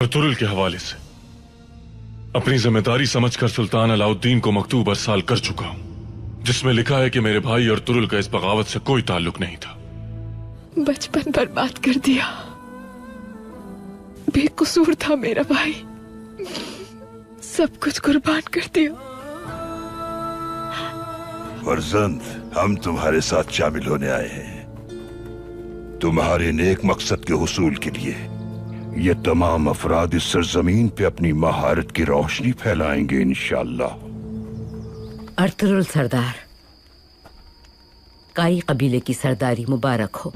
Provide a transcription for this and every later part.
और तुरुल के हवाले से अपनी जिम्मेदारी समझकर सुल्तान अलाउद्दीन को मकतूब अरसाल कर चुका हूं, जिसमें लिखा है कि मेरे भाई और तुरुल का इस बगावत से कोई ताल्लुक नहीं था। बचपन बर्बाद कर दिया, बेकसूर था मेरा भाई, सब कुछ कुर्बान कर दिया। फर्जंद, हम तुम्हारे साथ शामिल होने आए हैं तुम्हारे नेक मकसद के हुसूल के लिए। ये तमाम अफराद इस सरजमीन पे अपनी महारत की रोशनी फैलाएंगे इंशाअल्लाह। अर्तुगरुल सरदार, काई कबीले की सरदारी मुबारक हो।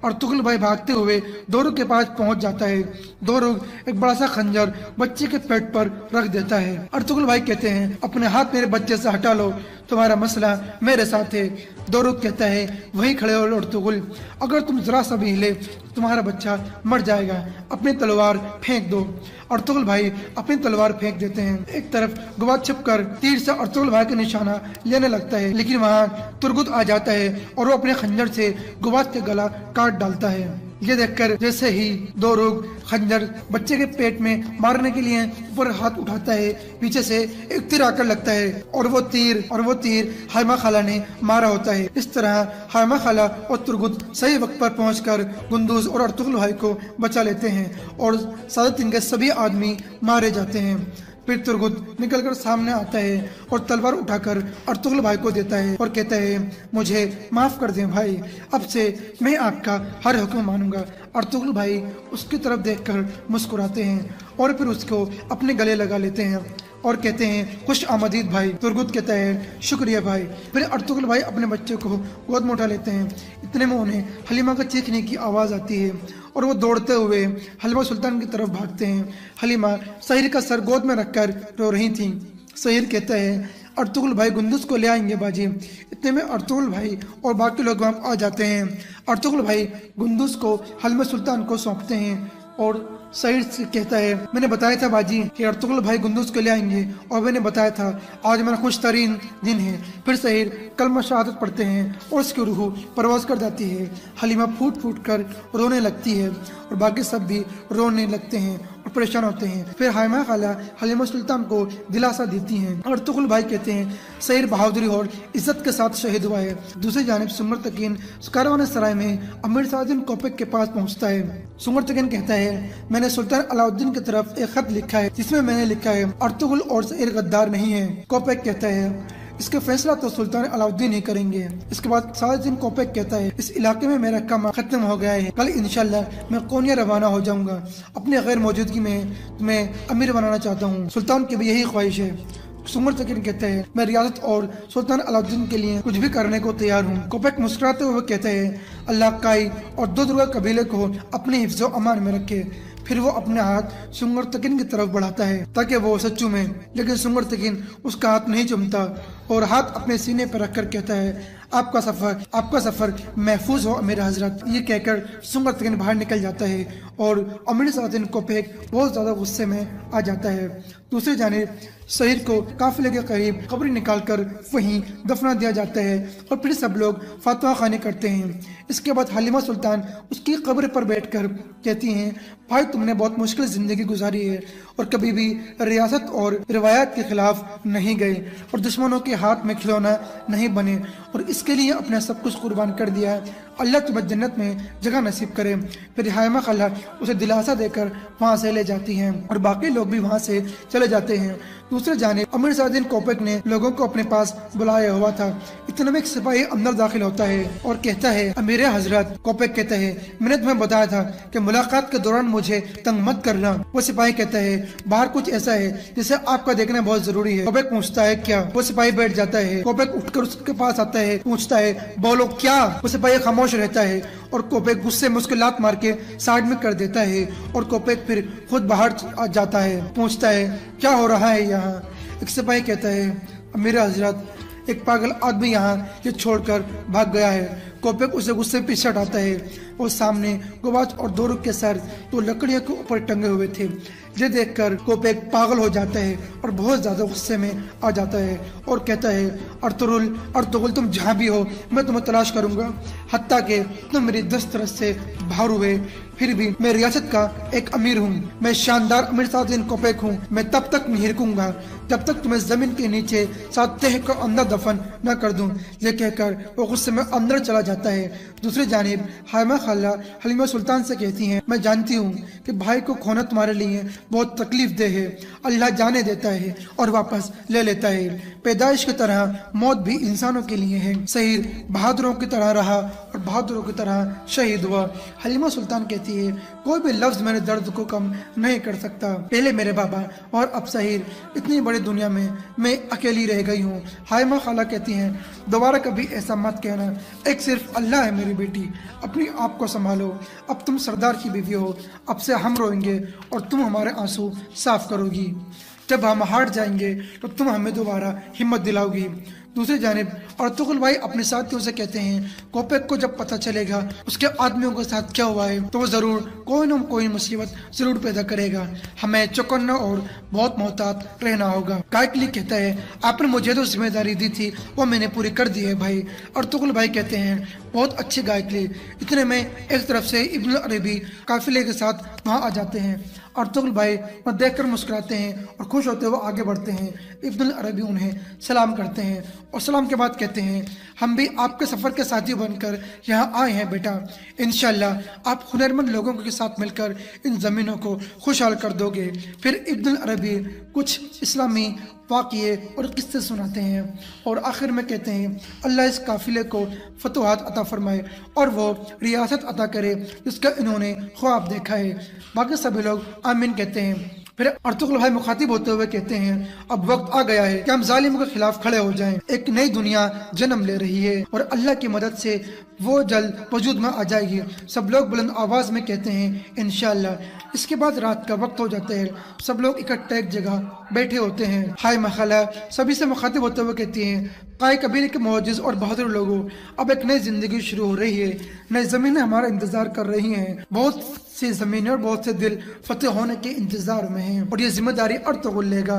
अर्तुगरुल भाई भागते हुए दोरुग के पास पहुंच जाता है। दोरुग एक बड़ा सा खंजर बच्चे के पेट पर रख देता है। अर्तुगरुल भाई कहते हैं, अपने हाथ मेरे बच्चे से हटा लो, तुम्हारा मसला मेरे साथ है। दोरुग कहता है, वहीं खड़े हो अर्तुगरुल, अगर तुम जरा सा भी हिले तुम्हारा बच्चा मर जाएगा, अपनी तलवार फेंक दो। अर्तुगरुल भाई अपनी तलवार फेंक देते हैं। एक तरफ गुबाद छिपकर तीर से अर्तुगरुल भाई का निशाना लेने लगता है, लेकिन वहाँ तुर्गुत आ जाता है और वो अपने खंजर से गुबाद का गला काट डालता है। ये देखकर जैसे ही दोरुग खंजर बच्चे के पेट में मारने के लिए ऊपर हाथ उठाता है, पीछे से एक तीर आकर लगता है और वो तीर हाइमा खाला ने मारा होता है। इस तरह हाइमा खाला और तुर्गुत सही वक्त पर पहुंचकर गुंदुज और अर्तुगरुल भाई को बचा लेते हैं और सादतीन के सभी आदमी मारे जाते हैं। फिर तुर्गुत निकलकर सामने आता है और तलवार उठाकर अर्तुगरुल भाई को देता है और कहता है, मुझे माफ कर दें भाई, अब से मैं आपका हर हुक्म मानूंगा। अर्तुगरुल भाई उसकी तरफ देखकर मुस्कुराते हैं और फिर उसको अपने गले लगा लेते हैं और कहते हैं, खुश आमदीद भाई। तुर्गुत कहता है, शुक्रिया भाई। फिर अर्तुगरुल भाई अपने बच्चे को गोद में उठा लेते हैं। इतने में उन्हें हलीमा का चीखने की आवाज़ आती है और वो दौड़ते हुए हलीमा सुल्तान की तरफ भागते हैं। हलीमा सहीर का सर गोद में रखकर रो रही थी। सहीर कहता है, अर्तुगरुल भाई गुंदुज को ले आएंगे बाजी। इतने में अर्तुगरुल भाई और बाकी लोग वहाँ आ जाते हैं। अर्तुगरुल भाई गुंदुज को हलीमा सुल्तान को सौंपते हैं और सईद से कहता है, मैंने बताया था बाजी कि अर्तुगरुल भाई गुंदुज को ले आएंगे और मैंने बताया था आज मेरा खुश तरीन दिन है। फिर सईद कलमा शहादत पढ़ते हैं और उसकी रूह परवाज कर जाती है। हलीमा फूट फूट कर रोने लगती है और बाकी सब भी रोने लगते हैं और परेशान होते हैं। फिर हाइमा खाला हलीमा सुल्तान को दिलासा देती हैं। अर्तुगरुल भाई कहते हैं, सईद बहादुरी और इज्जत के साथ शहीद हुआ है। दूसरी जानिब सुंगर तकीन कारवान सराय में अमीर साउद्दीन कोपक के पास पहुंचता है। सुंगर तकीन कहता है, मैंने सुल्तान अलाउद्दीन की तरफ एक खत लिखा है जिसमें मैंने लिखा है, अर्तुगरुल और सईद गद्दार नहीं है। कोपक कहता है, इसका फैसला तो सुल्तान अलाउद्दीन ही करेंगे। इसके बाद साउद्दीन कोपक कहता है, इस इलाके में मेरा काम खत्म हो गया है, कल इंशाल्लाह मैं कोनिया रवाना हो जाऊंगा। अपनी गैर मौजूदगी में तुम्हें अमीर बनाना चाहता हूँ। सुल्तान की भी यही ख्वाहिश है। सुंगर तकीन कहते हैं, मैं रियासत और सुल्तान अलाउद्दीन के लिए कुछ भी करने को तैयार हूँ। कोपक मुस्कुराते हुए कहते हैं, अल्लाह काई और दो दुर्गा कबीले को अपने हिफ्ज़ व अमान में रखे। फिर वो अपने हाथ सुंगर तकीन की तरफ बढ़ाता है ताकि वो उसे चूमे, लेकिन सुंगर तकीन उसका हाथ नहीं चूमता और हाथ अपने सीने पर रखकर कहता है, आपका सफर महफूज हो अमीर हजरत। ये कहकर सुंगरतगन बाहर निकल जाता है और अमीर सलाहुद्दीन कोपेक बहुत ज्यादा गुस्से में आ जाता है। दूसरी जानिब शहीद को काफिले के करीब कब्र निकालकर वहीं दफना दिया जाता है और फिर सब लोग फातवा खानी करते हैं। इसके बाद हलीमा सुल्तान उसकी कब्र पर बैठकर कहती हैं, भाई तुमने बहुत मुश्किल जिंदगी गुजारी है और कभी भी रियासत और रिवायत के खिलाफ नहीं गए और दुश्मनों के हाथ में खिलौना नहीं बने और इसके लिए अपना सब कुछ कुर्बान कर दिया है। अल्लाह तुम्हें जन्नत में जगह नसीब करे। फिर हायमा खाला उसे दिलासा देकर वहाँ से ले जाती हैं और बाकी लोग भी वहाँ से चले जाते हैं। दूसरे जानिब अमीर सलाहुद्दीन कोपेक ने लोगों को अपने पास बुलाया हुआ था। इतने में एक सिपाही अंदर दाखिल होता है और कहता है, अमीर हजरत। कोपेक कहता है, मैंने तुम्हें बताया था कि मुलाकात के दौरान मुझे तंग मत करना। वो सिपाही कहता है, बाहर कुछ ऐसा है जिसे आपका देखना बहुत जरूरी है। कोपेक पूछता है, क्या? वो सिपाही बैठ जाता है। कोपेक उठकर उसके पास आता है, पूछता है, बोलो क्या? वो सिपाही खामोश रहता है और कोपेक गुस्से में उसके लात मार के साइड में कर देता है और कोपेक फिर खुद बाहर आ जाता है। पूछता है, क्या हो रहा है यहाँ? एक सिपाही कहता है, अमीर हजरत, एक पागल आदमी यहाँ ये छोड़कर भाग गया है। कोपेक उसे गुस्से में पीछे हटाता है और सामने गुबाच और दोरुक के सर तो लकड़ियों के ऊपर टंगे हुए थे। ये देखकर कोपेक पागल हो जाता है और बहुत ज्यादा गुस्से में आ जाता है और कहता है, अर्तुगरुल तुम जहाँ भी हो मैं तुम्हें तलाश करूंगा, हत्ता के तुम मेरी 10 तरह से बाहर हुए फिर भी मैं रियासत का एक अमीर हूँ। मैं शानदार अमीर सलाहुद्दीन कोपेक हूँ। मैं तब तक नहीं रुकूंगा जब तक तुम्हें जमीन के नीचे 7 तह को अंदर दफन न कर दूं। ये कहकर वो गुस्से में अंदर चला जाता है। दूसरी जानिब हायमा खाला हलीमा सुल्तान से कहती हैं, मैं जानती हूँ कि भाई को खोना तुम्हारे लिए बहुत तकलीफ दे है। अल्लाह जाने देता है और वापस ले लेता है। पैदाइश की तरह मौत भी इंसानों के लिए है। शहीद बहादुरों की तरह रहा और बहादुरों की तरह शहीद हुआ। हलीमा सुल्तान कहती है, कोई भी लफ्ज मेरे दर्द को कम नहीं कर सकता। पहले मेरे बाबा और अब शहीद, इतनी बड़ी दुनिया में मैं अकेली रह गई हूँ। हायमा खाला कहती हैं, दोबारा कभी ऐसा मत कहना। एक सिर्फ अल्लाह है मेरी बेटी, अपनी आप को संभालो। अब तुम सरदार की बीवी हो, अब से हम रोएंगे और तुम हमारे आंसू साफ करोगी। जब हम हार जाएंगे तो तुम हमें दोबारा हिम्मत दिलाओगी। दूसरी जानिब अर्तुगरुल भाई अपने साथियों से कहते हैं, कोपेक को जब पता चलेगा उसके आदमियों के साथ क्या हुआ है तो वो जरूर कोई न कोई मुसीबत जरूर पैदा करेगा। हमें चौकन्ना और बहुत मोहतात रहना होगा। कायकली कहता है, आपने मुझे जो जिम्मेदारी दी थी वो मैंने पूरी कर दी है भाई। अर्तुगरुल भाई कहते हैं, बहुत अच्छी गायकली। इतने में एक तरफ से इब्न अरबी काफिले के साथ वहाँ आ जाते हैं। अर्तुगरुल भाई उन्हें देखकर मुस्कुराते हैं और खुश होते हुए आगे बढ़ते हैं। इब्न अरबी उन्हें सलाम करते हैं और सलाम के बाद कहते हैं, हम भी आपके सफर के साथी बनकर यहाँ आए हैं बेटा। इंशाल्लाह आप हुनरमंद लोगों के साथ मिलकर इन जमीनों को खुशहाल कर दोगे। फिर इब्न अरबी कुछ इस्लामी वाक़िए और किस्से सुनाते हैं और आखिर में कहते हैं, अल्लाह इस काफिले को फतुहात अता फरमाए और वो रियासत अता करे जिसका इन्होंने ख्वाब देखा है। बाकी सभी लोग आमीन कहते हैं। फिर अर्तुगरुल भाई मुखातिब होते हुए कहते हैं, अब वक्त आ गया है कि हम जालिमों के खिलाफ खड़े हो जाएं। एक नई दुनिया जन्म ले रही है और अल्लाह की मदद से वो जल्द वजूद में आ जाएगी। सब लोग बुलंद आवाज में कहते हैं, इंशाअल्लाह। इसके बाद रात का वक्त हो जाता है। सब लोग इकट्ठे एक जगह बैठे होते हैं। हाय मखाला सभी से मुखातिब होते हुए कहती हैं, काय कबीले के मोअज्जिज़ और बहादुर लोगों, अब एक नई जिंदगी शुरू हो रही है। नई जमीनें हमारा इंतजार कर रही हैं। बहुत सी जमीनें और बहुत से दिल फतेह होने के इंतजार में हैं और ये जिम्मेदारी अर्तुगरुल लेगा।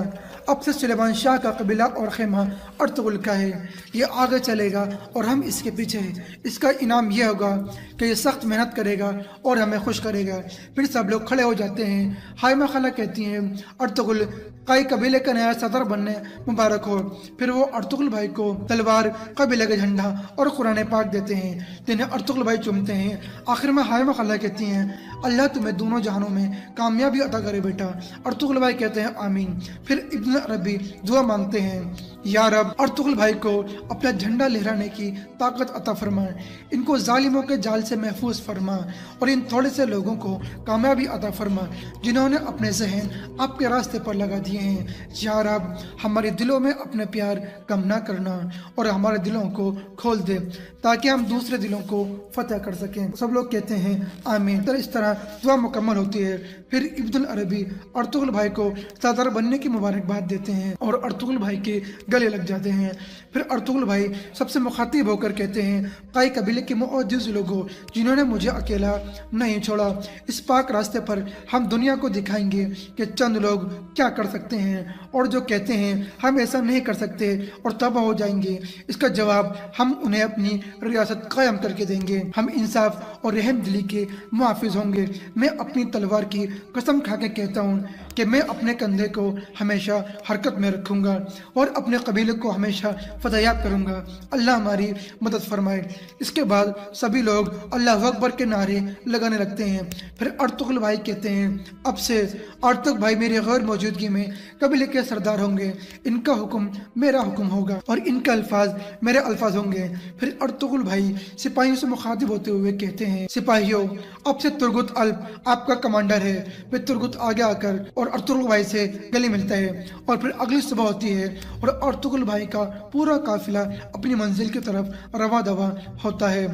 अब से सुलेमान शाह का कबीला और खेमा अर्तुगरुल का है। ये आगे चलेगा और हम इसके पीछे हैं। इसका इनाम यह होगा कि ये सख्त मेहनत करेगा और हमें खुश करेगा। फिर सब लोग खड़े हो जाते हैं। हायमा खाला कहती हैं, अर्तुगरुल काई कबीले का नया सदर बनने मुबारक हो। फिर वो अर्तुगरुल भाई को तलवार, कबीले का झंडा और कुरान पाक देते हैं, जिन्हें अर्तुगरुल भाई चूमते हैं। आखिर में हायमा खाला कहती हैं, अल्लाह तुम्हें दोनों जहानों में कामयाबी अता करे बेटा। अर्तुगरुल भाई कहते हैं, आमीन। फिर इब्न अरबी दुआ मांगते हैं, या रब अर्तुगरुल भाई को अपना झंडा लहराने की ताकत अता फरमाए। ان کو जालिमों के जाल से महफूज फरमा और इन थोड़े से लोगों को कामयाबी अता फरमा जिन्होंने अपने जहन आपके रास्ते पर लगा दिए हैं। या रब, हमारे दिलों में अपने प्यार कम ना करना और हमारे दिलों को खोल दे ताकि हम दूसरे दिलों को फतह कर सकें। सब लोग कहते हैं आमीन। तो इस तरह दुआ मुकम्मल होती है। फिर इब्नुल अरबी अर्तुगरुल भाई को सरदार बनने की मुबारकबाद देते हैं और अर्तुगरुल भाई के गले लग जाते हैं। फिर अर्तुगरुल भाई सबसे मुखातिब होकर कहते हैं, काई कबीले के मुअज्जिज़ लोगों, जिन्होंने मुझे अकेला नहीं छोड़ा, इस पाक रास्ते पर हम दुनिया को दिखाएंगे कि चंद लोग क्या कर सकते हैं और जो कहते हैं हम ऐसा नहीं कर सकते और तबाह हो जाएंगे, इसका जवाब हम उन्हें अपनी रियासत कायम करके देंगे। हम इंसाफ और रहम दिली के मुहाफिज होंगे। मैं अपनी तलवार की कसम खा के कहता हूँ कि मैं अपने कंधे को हमेशा हरकत में रखूंगा और अपने कबीले को हमेशा फतहयाब करूंगा। अल्लाह हमारी मदद फरमाए। इसके बाद सभी लोग अल्लाह अकबर के नारे लगाने लगते हैं। फिर अर्तुगरुल भाई कहते हैं, अब से अर्तुग भाई मेरी गैर मौजूदगी में कबीले के सरदार होंगे। इनका हुक्म मेरा हुक्म होगा और इनके अल्फाज मेरे अल्फाज होंगे। फिर अर्तुगरुल भाई सिपाहियों से मुखातिब होते हुए कहते हैं, सिपाहियों, अब से तुर्गुत अल्प आपका कमांडर है। फिर तुर्गुत आगे आकर और अर्तुगरुल भाई से गले मिलता है और फिर अगली सुबह होती है और अर्तुगरुल भाई का पूरा काफिला अपनी मंजिल की तरफ रवा दवा होता है।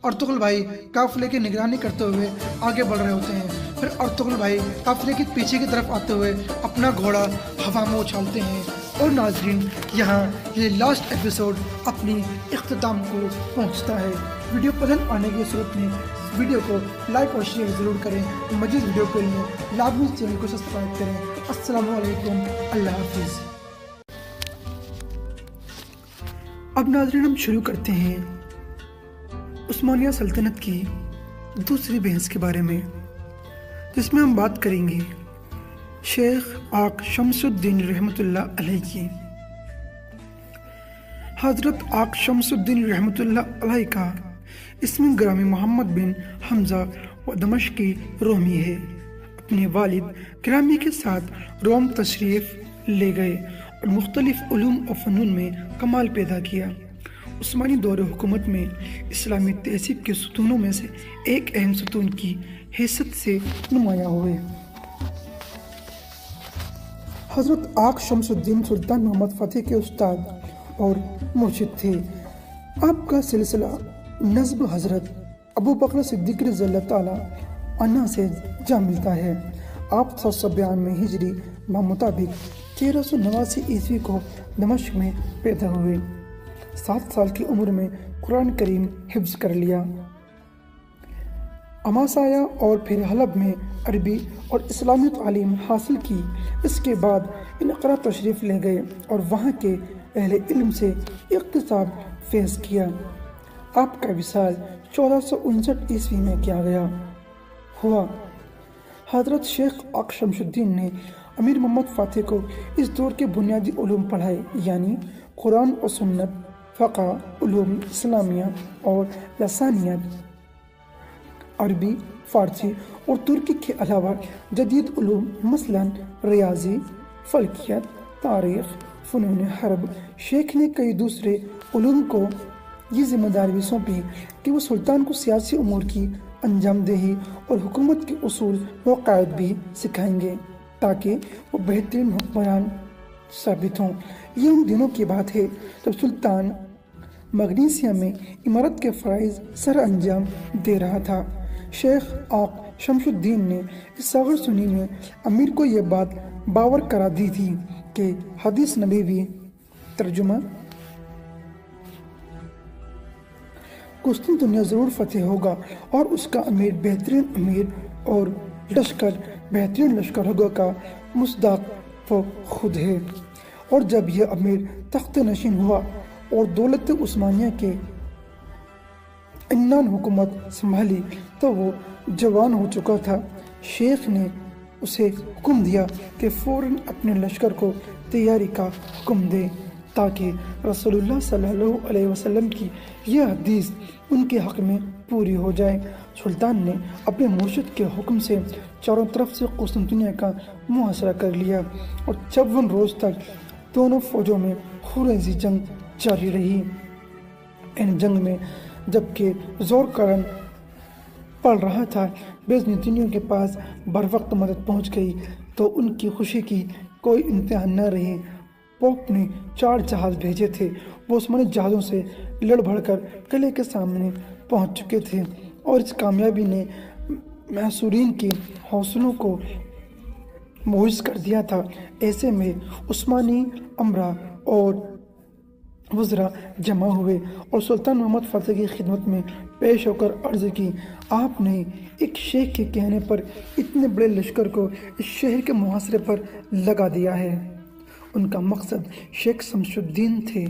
अर्तुगरुल भाई काफिले की निगरानी करते हुए आगे बढ़ रहे होते हैं। फिर अर्तुगरुल भाई काफिले के पीछे की तरफ आते हुए अपना घोड़ा हवा में उछालते हैं। और नाजरीन, यहाँ ये लास्ट एपिसोड अपनी इख्तिताम को पहुँचता है। वीडियो पसंद आने की सूरत में वीडियो को लाइक और शेयर ज़रूर करें। मज़ीद वीडियो के लिए लाजमी चैनल को सब्सक्राइब करें। अस्सलामु अलैकुम, अल्लाह हाफिज़। अब नाज़रीन, हम शुरू करते हैं उस्मानिया सल्तनत की दूसरी बहस के बारे में, जिसमें हम बात करेंगे शेख आक शमसुद्दीन रहमतुल्लाह अलैह की। हज़रत आक शमसुद्दीन रहमतुल्लाह अलैह का इसमें ग्रामी मोहम्मद बिन हमजा व दमश्की रोमी है। अपने वालिद ग्रामी के साथ रोम तशरीफ़ ले गए और मुख्तलिफ उलूम और फ़नून में कमाल पैदा किया। उस्मानी दौर हुकूमत में इस्लामी तहज़ीब के सतूनों में से एक अहम सतून की हैसियत से नुमाया हुए। हज़रत आक शमसुद्दीन सुल्तान मोहम्मद फ़तेह के उस्ताद और मुर्शिद थे। आपका सिलसिला नस्ब हज़रत अबू बकर सिद्दीक़ रज़ियल्लाहु ताला अन्हु से जा मिलता है। आप 792 हिजरी मुताबिक 1389 ईस्वी को दमश्क में पैदा हुए। 7 साल की उम्र में कुरान करीम हिफ्ज़ कर लिया। अमासाया और फिर हलब में अरबी और इस्लामी तालीम हासिल की। इसके बाद इनकरा तशरीफ़ ले गए और वहाँ के अहले इल्म से इक़्तिसाब फैज़ किया। आपका विसाल 1459 ईस्वी में किया गया हुआ। हज़रत शेख आक शमसुद्दीन ने अमीर मोहम्मद फ़ातेह को इस दौर के बुनियादी उलूम पढ़ाए, यानी कुरान और सुन्नत, फ़क़ा, उलूम इस्लामिया और लसानियत, अरबी, फ़ारसी और तुर्की के अलावा जदीद उलूम मसलन रियाजी, फ़ल्कियत, तारीख़, फ़नून हर्ब। शेख ने कई दूसरे उलूम को ये जिम्मेदारी भी सौंपी कि वो सुल्तान को सियासी उमूर की अंजाम देही और हुकूमत के उसूल व कायद भी सिखाएंगे ताकि वो बेहतरीन हुक्मरान साबित हों। ये उन दिनों की बात है जब सुल्तान मगनीसिया में इमारत के फ़राइज़ सर अंजाम दे रहा था। शेख आक शमसुद्दीन ने इस सागर सुनी में अमीर को ये बात बावर करा दी थी कि हदीस नबवी तर्जुमा कुस्तुनतुनिया ज़रूर फतेह होगा और उसका अमीर बेहतरीन अमीर और लश्कर बेहतरीन लश्कर होगा का मुस्दाक वो खुद है। और जब यह अमीर तख्त नशीन हुआ और दौलत उस्मानिया के इन्नान हुकूमत संभाली तो वो जवान हो चुका था। शेख ने उसे हुक्म दिया कि फ़ौरन अपने लश्कर को तैयारी का हुक्म दे ताकि रसूलुल्लाह सल्लल्लाहु अलैहि वसल्लम की यह हदीस उनके हक़ में पूरी हो जाए। सुल्तान ने अपने मुर्शिद के हुक्म से चारों तरफ से कुस्तुनतुनिया का मुहासरा कर लिया और 54 रोज़ तक दोनों फ़ौजों में खूनेज़ी जंग जारी रही। इन जंग में जबकि ज़ोरकरन पढ़ रहा था। बेज़नीतियों के पास बर वक्त मदद पहुंच गई तो उनकी खुशी की कोई इंतहा न रही। पोप ने 4 जहाज भेजे थे। वो उस्मानी जहाज़ों से लड़ भड़कर किले के सामने पहुंच चुके थे और इस कामयाबी ने महसूरीन के हौसलों को मुहिज कर दिया था। ऐसे में उस्मानी अमरा और वज़रा जमा हुए और सुल्तान मोहम्मद फ़तेह की खिदमत में पेश होकर अर्ज़ की, आपने एक शेख के कहने पर इतने बड़े लश्कर को इस शहर के मुहासरे पर लगा दिया है। उनका मकसद शेख शमशुद्दीन थे।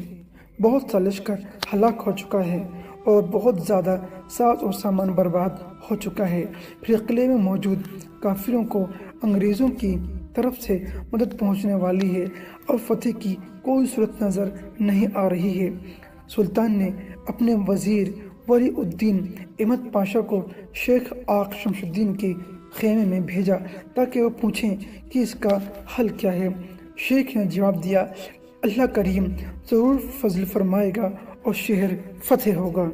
बहुत सा लश्कर हलाक हो चुका है और बहुत ज़्यादा साज और सामान बर्बाद हो चुका है। फिर किले में मौजूद काफिरों को अंग्रेज़ों की तरफ से मदद पहुंचने वाली है और फतेह की कोई सूरत नज़र नहीं आ रही है। सुल्तान ने अपने वज़ीर वली उद्दीन अहमद पाशा को शेख आक शमशुद्दीन के खेमे में भेजा ताकि वो पूछें कि इसका हल क्या है। शेख ने जवाब दिया, अल्लाह करीम ज़रूर फजल फरमाएगा और शहर फतेह होगा।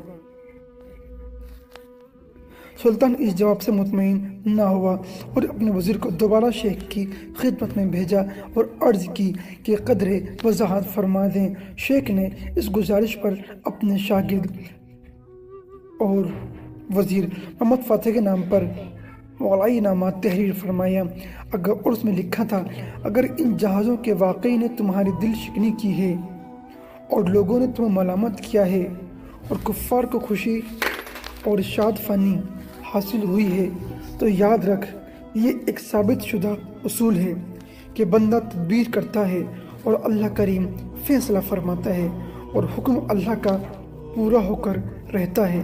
सुल्तान इस जवाब से मुतमईन ना हुआ और अपने वज़ीर को दोबारा शेख की खिदमत में भेजा और अर्ज़ की कि कदरे वजाहत फरमा दें। शेख ने इस गुजारिश पर अपने शागिर्द और वज़ीर मोहम्मद फ़तेह के नाम पर वलाईनामा तहरीर फरमाया। अगर उर्स में लिखा था, अगर इन जहाज़ों के वाक़ई ने तुम्हारी दिल शिकनी की है और लोगों ने तुम्हें मलामत किया है और कुफ़ार को खुशी और शाद फ़नी हासिल हुई है, तो याद रख ये एक साबित शुदा उसूल है कि बंदा तदबीर करता है और अल्लाह करीम फ़ैसला फरमाता है और हुक्म अल्लाह का पूरा होकर रहता है।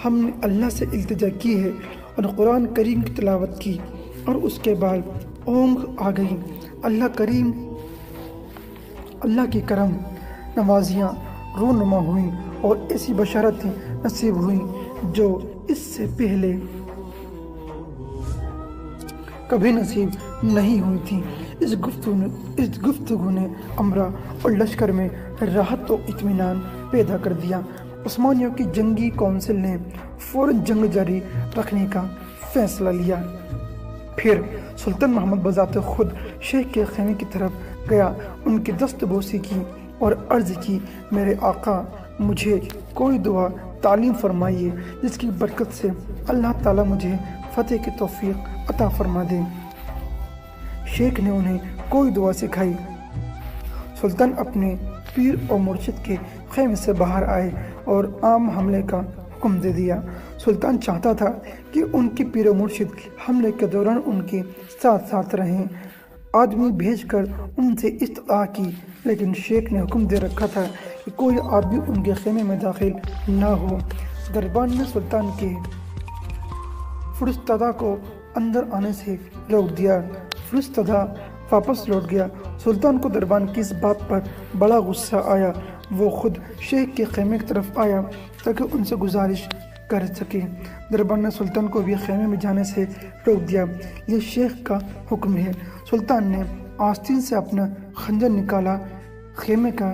हमने अल्लाह से इल्तिजा की है और कुरान करीम की तिलावत की और उसके बाद ओंग आ गई। अल्लाह करीम, अल्लाह की करम नवाजियाँ रूनुमा हुई और ऐसी बशारतें नसीब हुई जो इससे पहले कभी नसीब नहीं हुई थी। इस गुफ्तगू ने अमरा और लश्कर में राहत और इत्मीनान पैदा कर दिया। उस्मानियों की जंगी कौंसिल ने फौरन जंग जारी रखने का फैसला लिया। फिर सुल्तान मोहम्मद बज़ाते खुद शेख के खेमे की तरफ गया, उनकी दस्तबोसी की और अर्ज़ की, मेरे आका मुझे कोई दुआ तालीम फरमाइए जिसकी बरकत से अल्लाह ताला मुझे फतेह की तौफीक अता फरमा दे। शेख ने उन्हें कोई दुआ सिखाई। सुल्तान अपने पीर और मुर्शिद के खेमे से बाहर आए और आम हमले का हुक्म दे दिया। सुल्तान चाहता था कि उनके पीर और मुर्शिद हमले के दौरान उनके साथ साथ रहें। आदमी भेजकर उनसे इस्तदा की, लेकिन शेख ने हुक्म दे रखा था कि कोई आदमी उनके खेमे में दाखिल ना हो। दरबान ने सुल्तान के फुरस्तदा को अंदर आने से रोक दिया। फुरस्तदा वापस लौट गया। सुल्तान को दरबान की इस बात पर बड़ा गुस्सा आया। वो खुद शेख के खेमे की तरफ आया ताकि उनसे गुजारिश कर सके। दरबान ने सुल्तान को भी खेमे में जाने से रोक दिया। ये शेख का हुक्म है। सुल्तान ने आस्तीन से अपना खंजर निकाला। खेमे का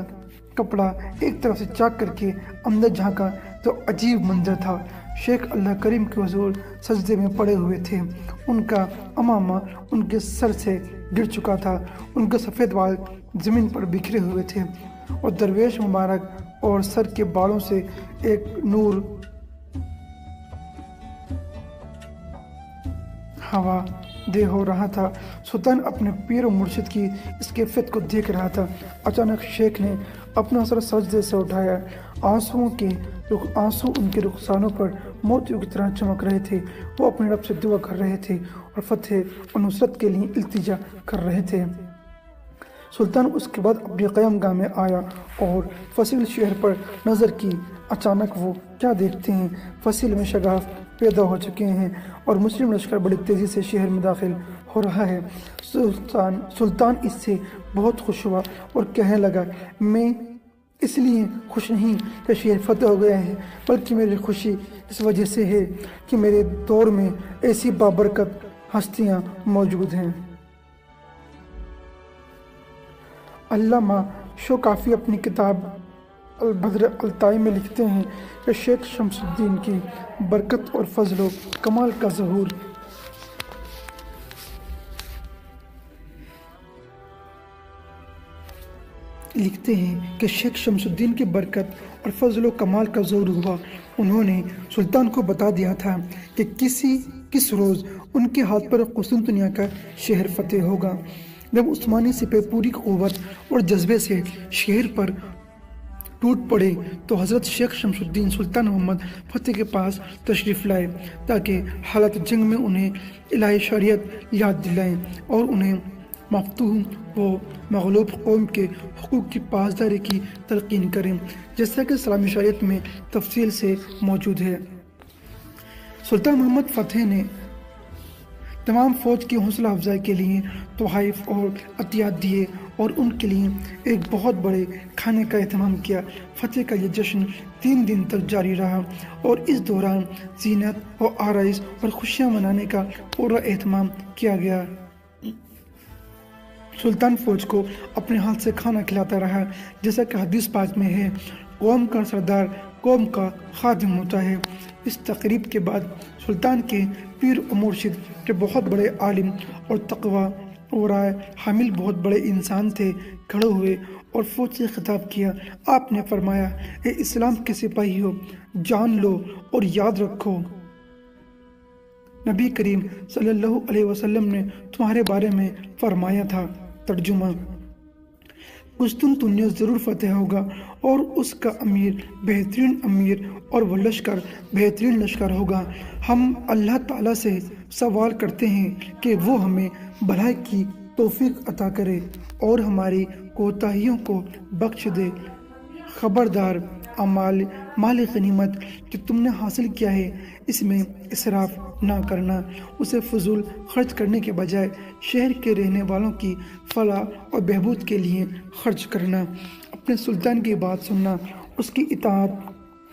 कपड़ा एक तरफ से चाक करके अंदर झांका तो अजीब मंजर था। शेख अल्लाह करीम के हुजूर सजदे में पड़े हुए थे। उनका अमामा उनके सर से गिर चुका था। उनके सफ़ेद बाल ज़मीन पर बिखरे हुए थे और दरवेश मुबारक और सर के बालों से एक नूर हवा दे हो रहा था। सुल्तान अपने पीर और मुर्शिद की इस कैफियत को देख रहा था। अचानक शेख ने अपना सर सजदे से उठाया। आंसू उनके रुखसानों पर मोतियों की तरह चमक रहे थे। वो अपने रब से दुआ कर रहे थे और फतेह और नुसरत के लिए इल्तिजा कर रहे थे। सुल्तान उसके बाद अपनी क़यामगाह में आया और फसील शहर पर नज़र की। अचानक वो क्या देखते हैं, फसील में शगाफ पैदा हो चुके हैं और मुस्लिम लश्कर बड़ी तेज़ी से शहर में दाखिल हो रहा है। सुल्तान इससे बहुत खुश हुआ और कहने लगा, मैं इसलिए खुश नहीं कि शहर फतेह हो गया है, बल्कि मेरी खुशी इस वजह से है कि मेरे दौर में ऐसी बाबरकत हस्तियाँ मौजूद हैं। अल्लामा शौकाफ़ी अपनी किताब البدر الطائی میں لکھتے ہیں کہ شیخ شمس الدین کی برکت اور فضل و کمال کا ظہور لکھتے ہیں کہ شیخ شمس الدین کی برکت اور فضل و کمال کا ظہور ہوا۔ انہوں نے سلطان کو بتا دیا تھا کہ کس روز ان کے ہاتھ پر قسطنطنیہ کا شہر فتح ہوگا۔ جب عثمانی سپہ پوری قوت اور جذبے سے شہر پر ٹوٹ پڑے تو حضرت شیخ شمس الدین سلطان محمد فتح کے پاس تشریف لائے تاکہ حالت جنگ میں انہیں الہی شریعت یاد دلائیں اور انہیں مفتوح و مغلوب قوم کے حقوق کی پاسداری کی تلقین کریں، جیسا کہ اسلامی شریعت میں تفصیل سے موجود ہے۔ سلطان محمد فتح نے تمام فوج کی حوصلہ افزائی کے لیے تحائف اور عطیات دیے اور ان کے لیے ایک بہت بڑے کھانے کا اہتمام کیا۔ فتح کا یہ جشن 3 دن تک جاری رہا اور اس دوران زینت و آرائش اور خوشیاں منانے کا پورا اہتمام کیا گیا۔ سلطان فوج کو اپنے ہاتھ سے کھانا کھلاتا رہا، جیسا کہ حدیث پاک میں ہے، قوم کا سردار قوم کا خادم ہوتا ہے۔ اس تقریب کے بعد سلطان کے پیر و مرشد کے بہت بڑے عالم اور تقوی اور رائے حامل بہت بڑے انسان تھے، کھڑے ہوئے اور فوج سے خطاب کیا۔ آپ نے فرمایا، اے اسلام کے سپاہیوں، جان لو اور یاد رکھو، نبی کریم صلی اللہ علیہ وسلم نے تمہارے بارے میں فرمایا تھا۔ ترجمہ: قسطنطنیہ ضرور فتح ہوگا اور اس کا امیر بہترین امیر اور وہ لشکر بہترین لشکر ہوگا۔ ہم اللہ تعالیٰ سے سوال کرتے ہیں کہ وہ ہمیں بھلائی کی توفیق عطا کرے اور ہماری کوتاہیوں کو بخش دے۔ خبردار، مال غنیمت جو تم نے حاصل کیا ہے اس میں اسراف نہ کرنا، اسے فضول خرچ کرنے کے بجائے شہر کے رہنے والوں کی فلاح اور بہبود کے لیے خرچ کرنا، اپنے سلطان کی بات سننا، اس کی اطاعت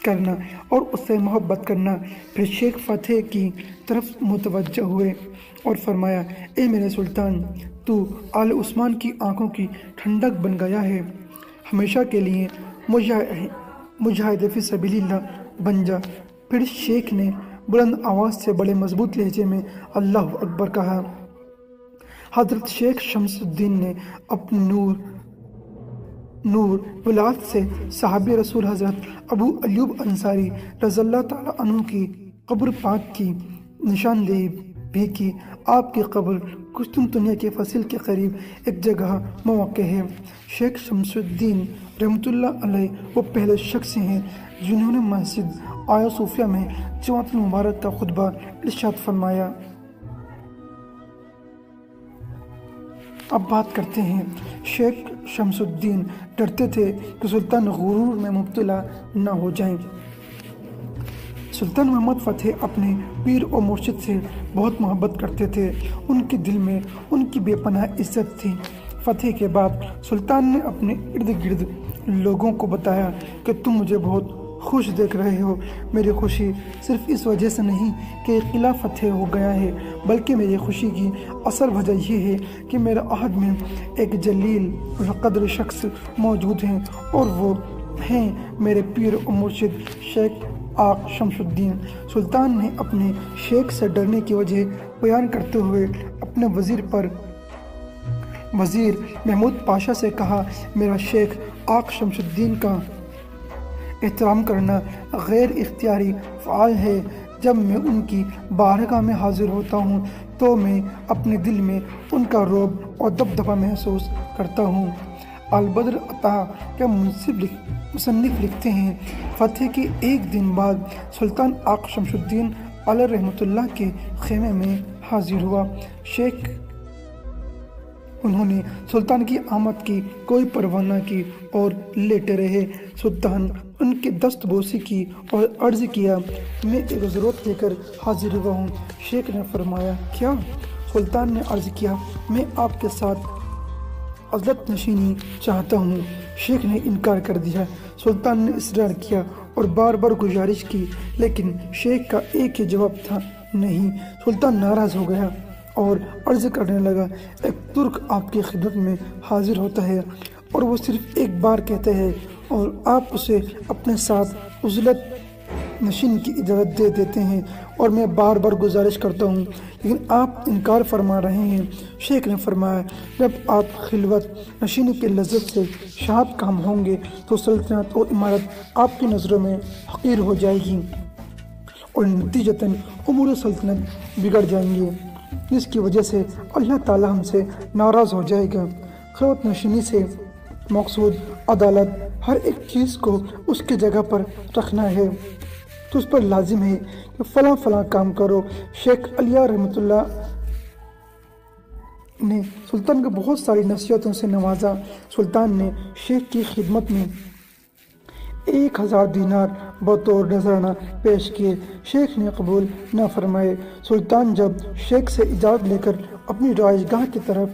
کرنا اور اس سے محبت کرنا۔ پھر شیخ فتح کی طرف متوجہ ہوئے اور فرمایا، اے میرے سلطان، تو آل عثمان کی آنکھوں کی ٹھنڈک بن گیا ہے، ہمیشہ کے لیے مجاہد فی سبیل اللہ بن جا۔ پھر شیخ نے بلند آواز سے بڑے مضبوط لہجے میں اللہ اکبر کہا۔ حضرت شیخ شمس الدین نے اپنے نور ولایت سے صحابی رسول حضرت ابو ایوب انصاری رضی اللہ تعالیٰ عنہ کی قبر پاک کی نشاندہی بھی کی۔ آپ کی قبر قسطنطنیہ کے فصیل کے قریب ایک جگہ موقع ہے۔ شیخ شمس الدین رحمۃ اللہ علیہ وہ پہلے شخص ہیں جنہوں نے مسجد آیا صوفیہ میں جمعۃ المبارک کا خطبہ ارشاد فرمایا۔ اب بات کرتے ہیں، شیخ شمس الدین ڈرتے تھے کہ سلطان غرور میں مبتلا نہ ہو جائیں۔ سلطان محمد فتح اپنے پیر و مرشد سے بہت محبت کرتے تھے، ان کے دل میں ان کی بے پناہ عزت تھی۔ فتح کے بعد سلطان نے اپنے ارد گرد لوگوں کو بتایا کہ تم مجھے بہت خوش دیکھ رہے ہو۔ میری خوشی صرف اس وجہ سے نہیں کہ قلعہ فتح ہو گیا ہے، بلکہ میری خوشی کی اصل وجہ یہ ہے کہ میرے عہد میں ایک جلیل القدر شخص موجود ہیں اور وہ ہیں میرے پیر و مرشد شیخ آق شمس الدین۔ سلطان نے اپنے شیخ سے ڈرنے کی وجہ بیان کرتے ہوئے اپنے وزیر محمود پاشا سے کہا، میرا شیخ آق شمس الدین کا احترام کرنا غیر اختیاری فعال ہے۔ جب میں ان کی بارگاہ میں حاضر ہوتا ہوں تو میں اپنے دل میں ان کا رعب اور دبدبہ محسوس کرتا ہوں۔ البدر عطا کے مصنف لکھتے ہیں، فتح کے ایک دن بعد سلطان آق شمس الدین علیہ رحمۃ اللہ کے خیمے میں حاضر ہوا۔ شیخ انہوں نے سلطان کی آمد کی کوئی پرواہ نہ کی اور لیٹے رہے۔ سلطان ان کی دست بوسی کی اور عرض کیا، میں ایک ضرورت لے کر حاضر ہوا ہوں۔ شیخ نے فرمایا، کیا؟ سلطان نے عرض کیا، میں آپ کے ساتھ عزلت نشینی چاہتا ہوں۔ شیخ نے انکار کر دیا۔ سلطان نے اصرار کیا اور بار بار گزارش کی، لیکن شیخ کا ایک ہی جواب تھا، نہیں۔ سلطان ناراض ہو گیا اور عرض کرنے لگا، ایک ترک آپ کی خدمت میں حاضر ہوتا ہے اور وہ صرف ایک بار کہتے ہیں اور آپ اسے اپنے ساتھ عزلت نشین کی اجازت دے دیتے ہیں اور میں بار بار گزارش کرتا ہوں لیکن آپ انکار فرما رہے ہیں۔ شیخ نے فرمایا جب آپ خلوت نشینی کی لذت سے شاد کام ہوں گے تو سلطنت اور عمارت آپ کی نظروں میں حقیر ہو جائے گی اور نتیجتاً امور سلطنت بگڑ جائیں گے، جس کی وجہ سے اللہ تعالی ہم سے ناراض ہو جائے گا۔ خلوت نشینی سے مقصود عدالت، ہر ایک چیز کو اس کی جگہ پر رکھنا ہے تو اس پر لازم ہے کہ فلاں فلاں کام کرو۔ شیخ علیہ رحمۃ اللہ نے سلطان کو بہت ساری نصیحتوں سے نوازا۔ سلطان نے شیخ کی خدمت میں 1000 دینار بطور نذرانہ پیش کیے، شیخ نے قبول نہ فرمائے۔ سلطان جب شیخ سے اجازت لے کر اپنی رہائش گاہ کی طرف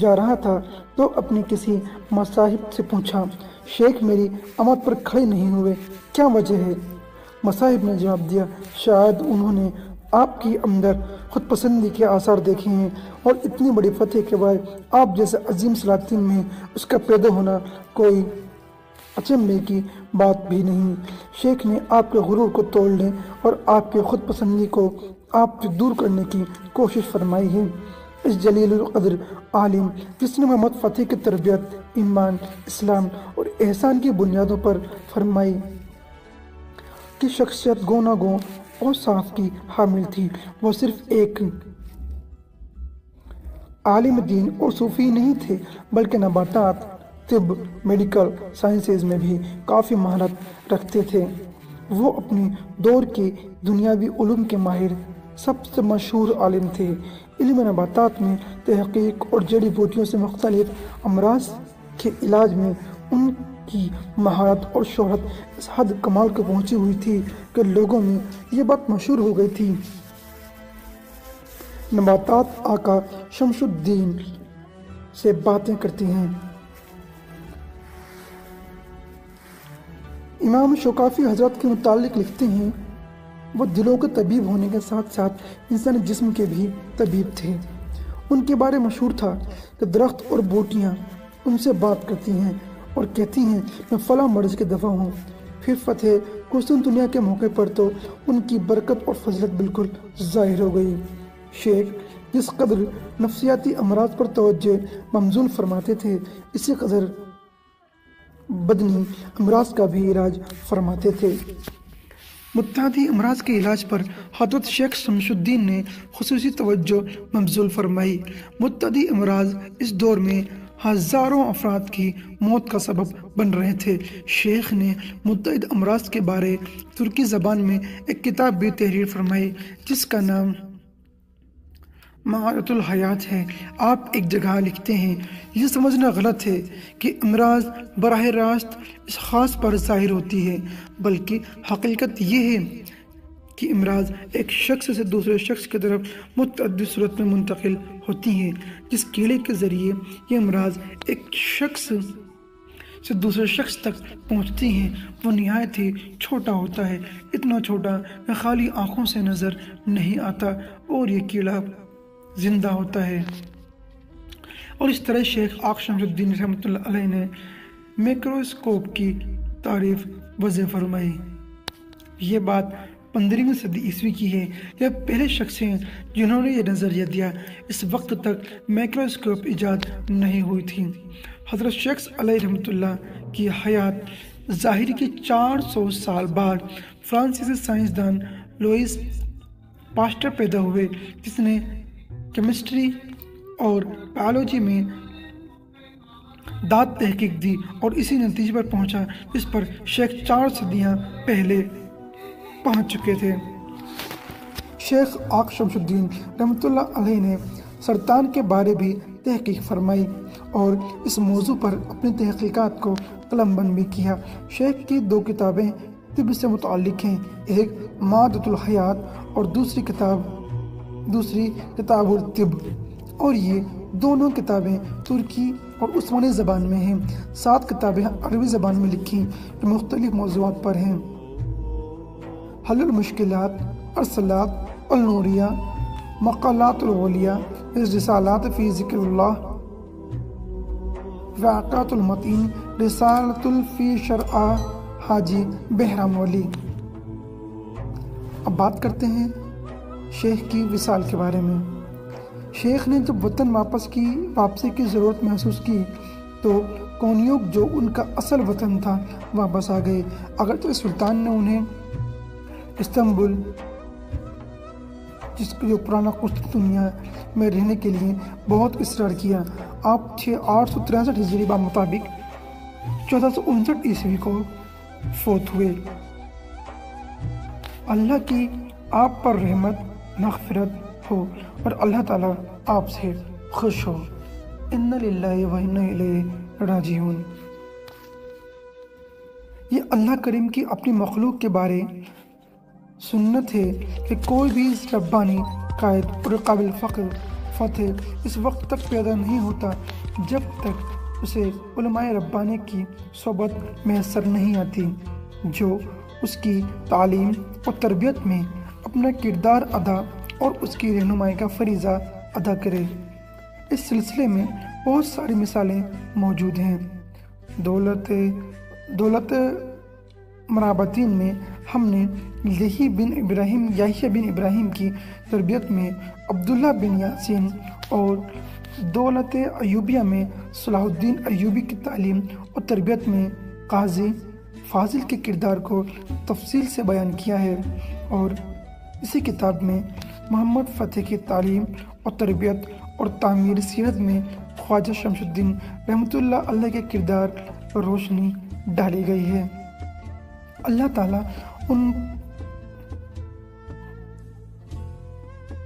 جا رہا تھا تو اپنی کسی مصاحب سے پوچھا، شیخ میری آمد پر کھڑے نہیں ہوئے، کیا وجہ ہے؟ مصاحب نے جواب دیا، شاید انہوں نے آپ کی اندر خود پسندی کے آثار دیکھے ہیں اور اتنی بڑی فتح کے بعد آپ جیسے عظیم سلاطین میں اس کا پیدا ہونا کوئی اچنبے کی بات بھی نہیں۔ شیخ نے آپ کے غرور کو توڑنے اور آپ کے خود پسندی کو آپ سے دور کرنے کی کوشش فرمائی ہے۔ اس جلیل القدر عالم جس نے محمد فتح کی تربیت ایمان، اسلام اور احسان کی بنیادوں پر فرمائی کی شخصیت گونا گو اور صاف کی حامل تھی، وہ صرف ایک عالم دین اور صوفی نہیں تھے بلکہ نباتات، طب، میڈیکل سائنسز میں بھی کافی مہارت رکھتے تھے۔ وہ اپنے دور کے دنیاوی علوم کے ماہر سب سے مشہور عالم تھے۔ علم نباتات میں تحقیق اور جڑی بوٹیوں سے مختلف امراض کے علاج میں ان کی مہارت اور شہرت اس حد کمال کو پہنچی ہوئی تھی کہ لوگوں میں یہ بات مشہور ہو گئی تھی۔ نباتات آقا شمس الدین سے باتیں کرتی ہیں۔ امام شوکافی حضرت کے متعلق لکھتے ہیں، وہ دلوں کے طبیب ہونے کے ساتھ ساتھ انسانی جسم کے بھی طبیب تھے۔ ان کے بارے مشہور تھا کہ درخت اور بوٹیاں ان سے بات کرتی ہیں اور کہتی ہیں میں فلاں مرض کے دوا ہوں۔ پھر فتح قسطنطنیہ کے موقع پر تو ان کی برکت اور فضلت بالکل ظاہر ہو گئی۔ شیخ جس قدر نفسیاتی امراض پر توجہ مبذول فرماتے تھے، اسی قدر بدنی امراض کا بھی علاج فرماتے تھے۔ متعدی امراض کے علاج پر حضرت شیخ شمس الدین نے خصوصی توجہ مبذول فرمائی۔ متعدی امراض اس دور میں ہزاروں افراد کی موت کا سبب بن رہے تھے۔ شیخ نے متعدد امراض کے بارے ترکی زبان میں ایک کتاب بھی تحریر فرمائی جس کا نام معادۃ الحیات ہے۔ آپ ایک جگہ لکھتے ہیں، یہ سمجھنا غلط ہے کہ امراض براہ راست اس خاص پر ظاہر ہوتی ہے، بلکہ حقیقت یہ ہے کہ امراض ایک شخص سے دوسرے شخص کی طرف متعدد صورت میں منتقل ہوتی ہیں۔ جس کیڑے کے ذریعے یہ امراض ایک شخص سے دوسرے شخص تک پہنچتی ہیں وہ نہایت ہی چھوٹا ہوتا ہے، اتنا چھوٹا کہ خالی آنکھوں سے نظر نہیں آتا اور یہ کیڑا زندہ ہوتا ہے۔ اور اس طرح شیخ آقا شمس الدین رحمۃ اللہ علیہ نے میکروسکوپ کی تعریف وضع فرمائی۔ یہ بات 15ویں صدی عیسوی کی ہے۔ یہ پہلے شخص ہیں جنہوں نے یہ نظریہ دیا۔ اس وقت تک میکروسکوپ ایجاد نہیں ہوئی تھی۔ حضرت شیخ علیہ رحمۃ اللہ کی حیات ظاہری کے 400 سال بعد فرانسیسی سائنسدان لوئس پاسٹر پیدا ہوئے جس نے کیمسٹری اور بایولوجی میں داد تحقیق دی اور اسی نتیجے پر پہنچا جس پر شیخ 4 صدیاں پہلے پہنچ چکے تھے۔ شیخ آقا شمس الدین رحمۃ اللہ علیہ نے سرطان کے بارے بھی تحقیق فرمائی اور اس موضوع پر اپنی تحقیقات کو قلم بند بھی کیا۔ شیخ کی 2 کتابیں طب سے متعلق ہیں، ایک معادۃ الحیات اور دوسری کتاب الطب، اور یہ دونوں کتابیں ترکی اور عثمانی زبان میں ہیں۔ 7 کتابیں عربی زبان میں لکھی جو مختلف موضوعات پر ہیں: حل المشکلات، ارسالات النوریہ، مقالات العلیہ، رسالات فی ذکر اللہ، واقعۃ المتین رسالۃ الفی شرع حاجی بہرام ولی۔ اب بات کرتے ہیں شیخ کی وصال کے بارے میں۔ شیخ نے جب وطن واپسی کی ضرورت محسوس کی تو کونیوک جو ان کا اصل وطن تھا واپس آ گئے، اگرچہ سلطان نے انہیں استنبول جس جو پرانا قسطنطنیہ میں رہنے کے لیے بہت اصرار کیا۔ آپ 863 ہجری مطابق 1459 عیسوی کو فوت ہوئے۔ اللہ کی آپ پر رحمت مغفرت ہو اور اللہ تعالیٰ آپ سے خوش ہو۔ انا للہ و انا الیہ راجعون۔ یہ اللہ کریم کی اپنی مخلوق کے بارے سنت ہے کہ کوئی بھی ربانی قائد اور قابل فتح اس وقت تک پیدا نہیں ہوتا جب تک اسے علماء ربانی کی صحبت میسر نہیں آتی جو اس کی تعلیم اور تربیت میں اپنا کردار ادا اور اس کی رہنمائی کا فریضہ ادا کرے۔ اس سلسلے میں بہت ساری مثالیں موجود ہیں۔ دولت مرابطین میں ہم نے یحییٰ بن ابراہیم کی تربیت میں عبداللہ بن یاسین اور دولت ایوبیہ میں صلاح الدین ایوبی کی تعلیم اور تربیت میں قاضی فاضل کے کردار کو تفصیل سے بیان کیا ہے، اور اسی کتاب میں محمد فتح کی تعلیم اور تربیت اور تعمیر سیرت میں خواجہ شمس الدین رحمۃ اللہ علیہ کے کردار پر روشنی ڈالی گئی ہے۔ اللہ تعالیٰ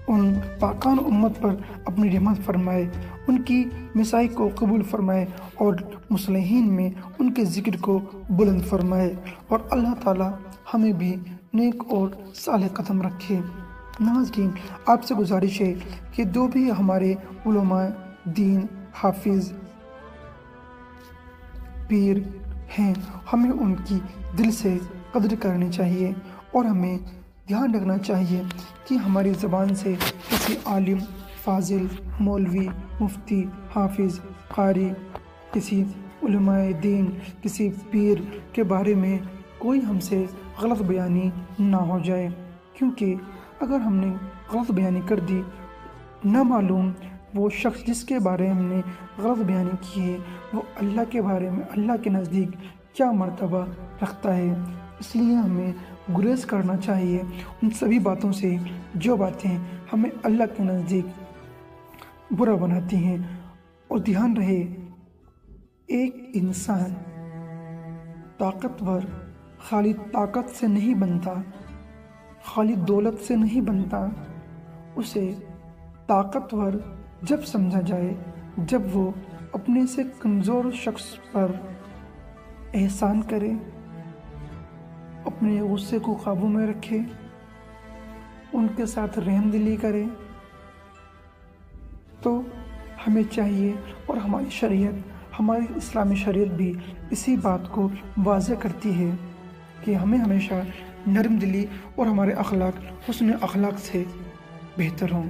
ان پاکان امت پر اپنی رحمت فرمائے، ان کی مسائی کو قبول فرمائے اور مصلحین میں ان کے ذکر کو بلند فرمائے، اور اللہ تعالیٰ ہمیں بھی نیک اور صالح قدم رکھے۔ ناظرین، آپ سے گزارش ہے کہ جو بھی ہمارے علماء دین، حافظ، پیر ہیں، ہمیں ان کی دل سے قدر کرنی چاہیے، اور ہمیں دھیان رکھنا چاہیے کہ ہماری زبان سے کسی عالم، فاضل، مولوی، مفتی، حافظ، قاری، کسی علماء دین، کسی پیر کے بارے میں کوئی ہم سے غلط بیانی نہ ہو جائے، کیونکہ اگر ہم نے غلط بیانی کر دی، نہ معلوم وہ شخص جس کے بارے میں ہم نے غلط بیانی کی ہے وہ اللہ کے بارے میں اللہ کے نزدیک کیا مرتبہ رکھتا ہے۔ اس لیے ہمیں گریز کرنا چاہیے ان سبھی باتوں سے جو باتیں ہمیں اللہ کے نزدیک برا بناتی ہیں۔ اور دھیان رہے، ایک انسان طاقتور خالی طاقت سے نہیں بنتا، خالی دولت سے نہیں بنتا، اسے طاقتور جب سمجھا جائے جب وہ اپنے سے کمزور شخص پر احسان کرے، اپنے غصے کو قابو میں رکھے، ان کے ساتھ رحم دلی کرے۔ تو ہمیں چاہیے، اور ہماری شریعت، ہماری اسلامی شریعت بھی اسی بات کو واضح کرتی ہے کہ ہمیں ہمیشہ نرم دلی اور ہمارے اخلاق حسن اخلاق سے بہتر ہوں۔